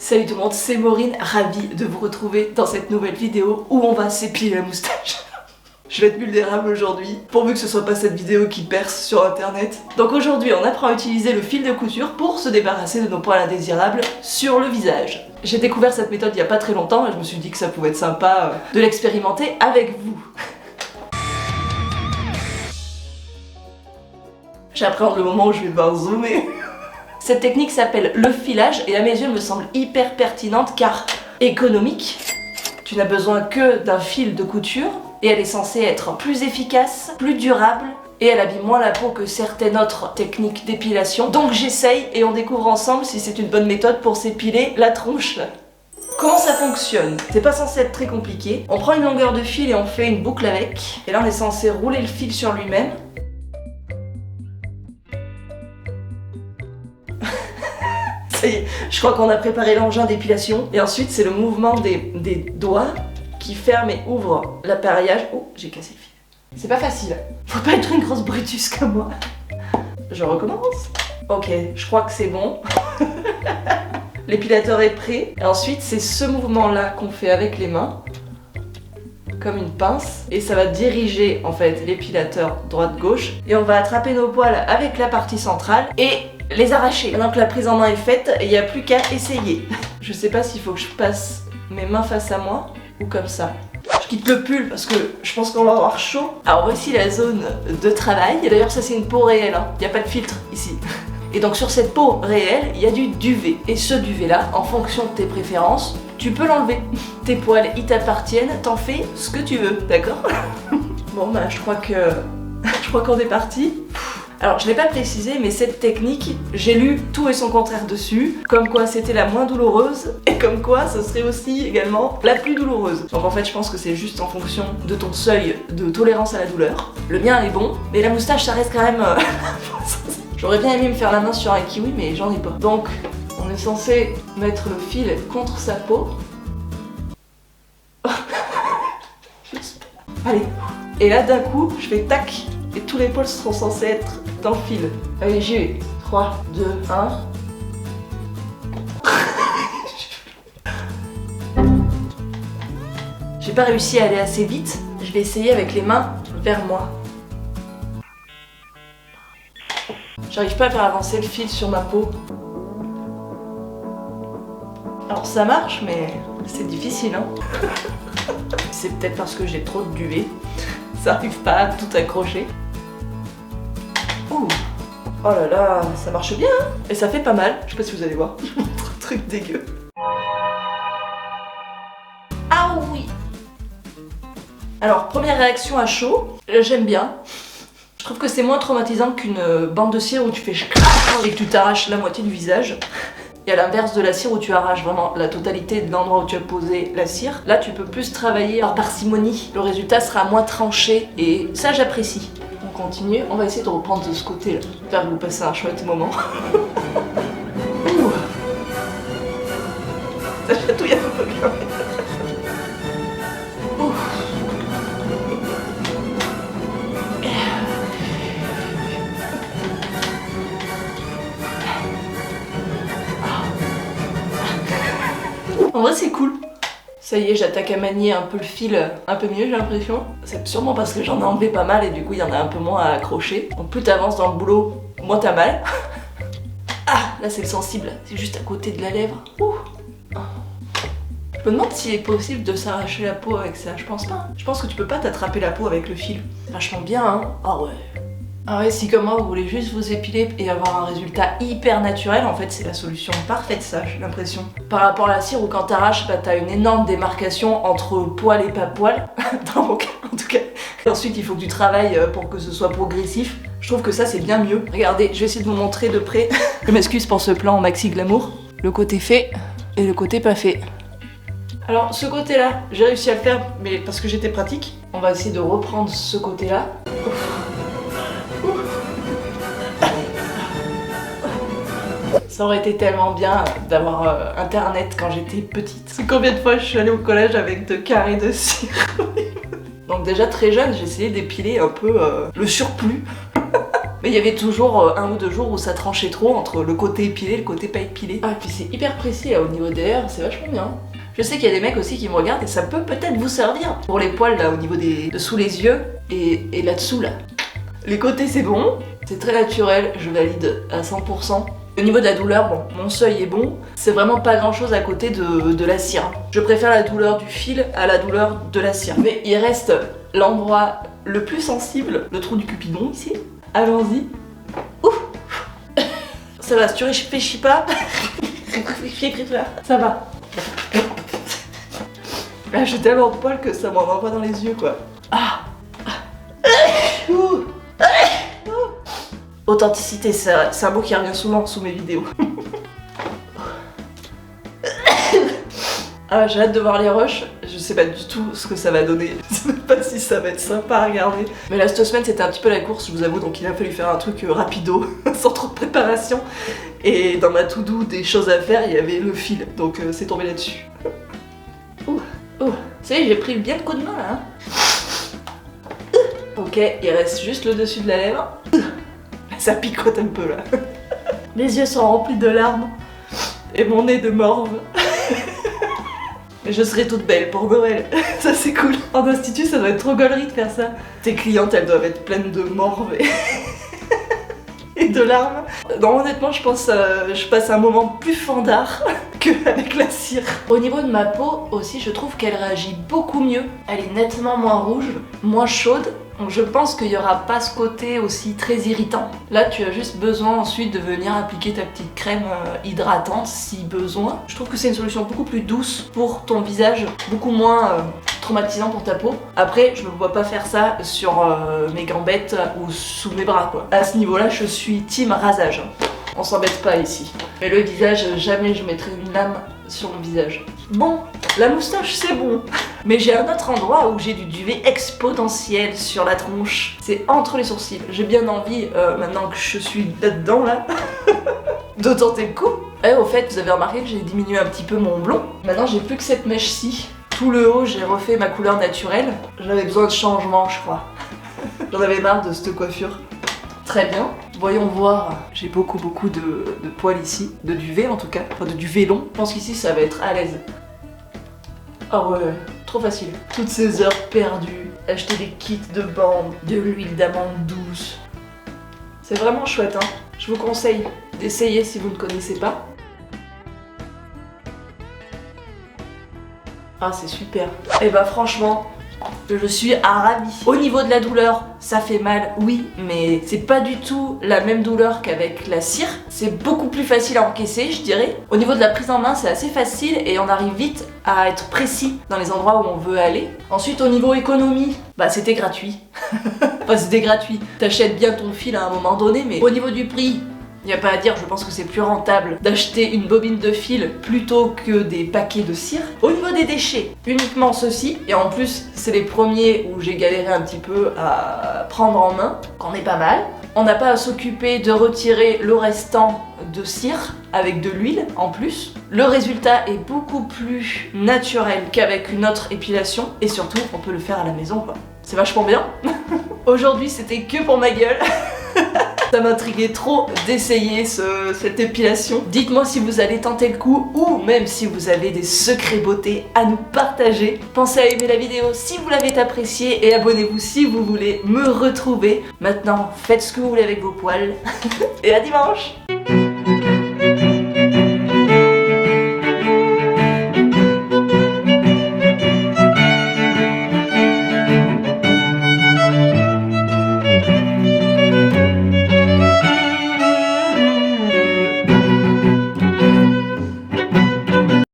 Salut tout le monde, c'est Maureen, ravie de vous retrouver dans cette nouvelle vidéo où on va s'épiler la moustache. Je vais être vulnérable aujourd'hui, pourvu que ce soit pas cette vidéo qui perce sur internet. Donc aujourd'hui on apprend à utiliser le fil de couture pour se débarrasser de nos poils indésirables sur le visage. J'ai découvert cette méthode il y a pas très longtemps et je me suis dit que ça pouvait être sympa de l'expérimenter avec vous. J'appréhende le moment où je vais devoir zoomer. Cette technique s'appelle le filage et à mes yeux me semble hyper pertinente car économique. Tu n'as besoin que d'un fil de couture et elle est censée être plus efficace, plus durable et elle abîme moins la peau que certaines autres techniques d'épilation. Donc j'essaye et on découvre ensemble si c'est une bonne méthode pour s'épiler la tronche. Comment ça fonctionne? C'est pas censé être très compliqué. On prend une longueur de fil et on fait une boucle avec. Et là on est censé rouler le fil sur lui-même. Ça y est, je crois qu'on a préparé l'engin d'épilation. Et ensuite, c'est le mouvement des doigts qui ferme et ouvre l'appareillage. Oh, j'ai cassé le fil. C'est pas facile. Faut pas être une grosse brutus comme moi. Je recommence. Ok, je crois que c'est bon. L'épilateur est prêt. Et ensuite, c'est ce mouvement-là qu'on fait avec les mains. Comme une pince. Et ça va diriger, en fait, l'épilateur droite-gauche. Et on va attraper nos poils avec la partie centrale. Et les arracher. Maintenant que la prise en main est faite, il n'y a plus qu'à essayer. Je sais pas s'il faut que je passe mes mains face à moi ou comme ça. Je quitte le pull parce que je pense qu'on va avoir chaud. Alors voici la zone de travail. Et d'ailleurs ça c'est une peau réelle, hein. Il n'y a pas de filtre ici. Et donc sur cette peau réelle, il y a du duvet. Et ce duvet là, en fonction de tes préférences, tu peux l'enlever. Tes poils, ils t'appartiennent, t'en fais ce que tu veux, d'accord? Bon bah je crois qu'on est parti. Alors je l'ai pas précisé mais cette technique, j'ai lu tout et son contraire dessus, comme quoi c'était la moins douloureuse et comme quoi ce serait aussi également la plus douloureuse. Donc en fait je pense que c'est juste en fonction de ton seuil de tolérance à la douleur. Le mien est bon, mais la moustache ça reste quand même... J'aurais bien aimé me faire la main sur un kiwi mais j'en ai pas. Donc on est censé mettre le fil contre sa peau. J'espère. Allez. Et là d'un coup je fais tac. Et tous les poils seront censés être dans le fil. Allez, j'y vais. 3, 2, 1. J'ai pas réussi à aller assez vite. Je vais essayer avec les mains vers moi. J'arrive pas à faire avancer le fil sur ma peau. Alors ça marche, mais c'est difficile, hein. C'est peut-être parce que j'ai trop de duvet. Ça arrive pas à tout accrocher. Ouh. Oh là là, ça marche bien hein. Et ça fait pas mal, je sais pas si vous allez voir. Truc dégueu. Ah oui. Alors première réaction à chaud, j'aime bien. Je trouve que c'est moins traumatisant qu'une bande de cire où tu fais et que tu t'arraches la moitié du visage. Et à l'inverse de la cire où tu arraches vraiment la totalité de l'endroit où tu as posé la cire, là tu peux plus travailler par parcimonie. Le résultat sera moins tranché et ça j'apprécie. On continue, on va essayer de reprendre de ce côté-là. J'espère que vous passez un chouette moment. Ouh. Ça chatouille un peu quand même. Ouh. En vrai c'est cool. Ça y est, j'attaque à manier un peu le fil, un peu mieux j'ai l'impression. C'est sûrement parce que j'en ai enlevé pas mal et du coup il y en a un peu moins à accrocher. Donc plus t'avances dans le boulot, moins t'as mal. Ah, là c'est le sensible, c'est juste à côté de la lèvre. Ouh. Je me demande s'il est possible de s'arracher la peau avec ça, je pense pas. Je pense que tu peux pas t'attraper la peau avec le fil. Vachement bien hein. Ah ouais. Ah ouais, si comme moi vous voulez juste vous épiler et avoir un résultat hyper naturel, en fait c'est la solution parfaite ça, j'ai l'impression. Par rapport à la cire où quand t'arraches, bah, t'as une énorme démarcation entre poil et pas poil, dans mon cas en tout cas. Et ensuite il faut que tu travailles pour que ce soit progressif. Je trouve que ça c'est bien mieux. Regardez, je vais essayer de vous montrer de près. Je m'excuse pour ce plan maxi glamour. Le côté fait et le côté pas fait. Alors ce côté là, j'ai réussi à le faire mais parce que j'étais pratique. On va essayer de reprendre ce côté là. Ça aurait été tellement bien d'avoir internet quand j'étais petite. C'est combien de fois je suis allée au collège avec 2 carrés de cire. Donc déjà très jeune, j'ai essayé d'épiler un peu le surplus. Mais il y avait toujours 1 ou 2 jours où ça tranchait trop entre le côté épilé et le côté pas épilé. Ah, et puis c'est hyper précis là, au niveau des hairs, c'est vachement bien. Je sais qu'il y a des mecs aussi qui me regardent et ça peut peut-être vous servir pour les poils là au niveau de sous les yeux et là-dessous là. Les côtés c'est bon, c'est très naturel, je valide à 100%. Au niveau de la douleur, bon, mon seuil est bon, c'est vraiment pas grand chose à côté de la cire. Je préfère la douleur du fil à la douleur de la cire. Mais il reste l'endroit le plus sensible, le trou du cupidon ici. Allons-y. Ouf. Ça va, si tu réfléchis pas, ça va. Là, j'ai tellement de poils que ça m'en envoie dans les yeux quoi. Ah. Authenticité, c'est un mot qui revient souvent sous mes vidéos. Ah, j'ai hâte de voir les rushs, je sais pas du tout ce que ça va donner, je sais même pas si ça va être sympa à regarder. Mais là, cette semaine, c'était un petit peu la course, je vous avoue, donc il a fallu faire un truc rapido, sans trop de préparation. Et dans ma to-do des choses à faire, il y avait le fil, donc c'est tombé là-dessus. Ouh, ouh, ça y est, j'ai pris bien le coup de main là. Hein. Ok, il reste juste le dessus de la lèvre. Ça picote un peu là. Mes yeux sont remplis de larmes et mon nez de morve. Mais je serai toute belle pour Noël, ça c'est cool. En institut ça doit être trop gaulerie de faire ça. Tes clientes elles doivent être pleines de morve et de larmes. Non honnêtement je pense je passe un moment plus fandard qu'avec la cire. Au niveau de ma peau aussi je trouve qu'elle réagit beaucoup mieux. Elle est nettement moins rouge, moins chaude. Donc je pense qu'il n'y aura pas ce côté aussi très irritant. Là tu as juste besoin ensuite de venir appliquer ta petite crème hydratante si besoin. Je trouve que c'est une solution beaucoup plus douce pour ton visage, beaucoup moins traumatisant pour ta peau. Après je ne me vois pas faire ça sur mes gambettes ou sous mes bras quoi. À ce niveau là je suis team rasage. On s'embête pas ici. Mais le visage, jamais je mettrai une lame sur mon visage. Bon, la moustache c'est bon. Mais j'ai un autre endroit où j'ai du duvet exponentiel sur la tronche. C'est entre les sourcils. J'ai bien envie, maintenant que je suis là-dedans là, de tenter le coup. Et au fait, vous avez remarqué que j'ai diminué un petit peu mon blond. Maintenant j'ai plus que cette mèche-ci. Tout le haut, j'ai refait ma couleur naturelle. J'avais besoin de changement, je crois. J'en avais marre de cette coiffure. Très bien. Voyons voir. J'ai beaucoup de poils ici. De duvet en tout cas. Enfin de duvet long. Je pense qu'ici ça va être à l'aise. Ah ouais, trop facile. Toutes ces heures perdues. Acheter des kits de bandes. De l'huile d'amande douce. C'est vraiment chouette hein. Je vous conseille d'essayer si vous ne connaissez pas. Ah c'est super. Et bah franchement, je suis ravie. Au niveau de la douleur, ça fait mal, oui, mais c'est pas du tout la même douleur qu'avec la cire. C'est beaucoup plus facile à encaisser, je dirais. Au niveau de la prise en main, c'est assez facile et on arrive vite à être précis dans les endroits où on veut aller. Ensuite, au niveau économie, bah c'était gratuit. Enfin, c'était gratuit. T'achètes bien ton fil à un moment donné, mais au niveau du prix, il n'y a pas à dire, je pense que c'est plus rentable d'acheter une bobine de fil plutôt que des paquets de cire. Au niveau des déchets, uniquement ceux-ci, et en plus c'est les premiers où j'ai galéré un petit peu à prendre en main, qu'on est pas mal. On n'a pas à s'occuper de retirer le restant de cire avec de l'huile en plus. Le résultat est beaucoup plus naturel qu'avec une autre épilation et surtout on peut le faire à la maison quoi. C'est vachement bien. Aujourd'hui c'était que pour ma gueule. Ça m'intriguait trop d'essayer cette épilation. Dites-moi si vous allez tenter le coup ou même si vous avez des secrets beauté à nous partager. Pensez à aimer la vidéo si vous l'avez appréciée et abonnez-vous si vous voulez me retrouver. Maintenant, faites ce que vous voulez avec vos poils et à dimanche!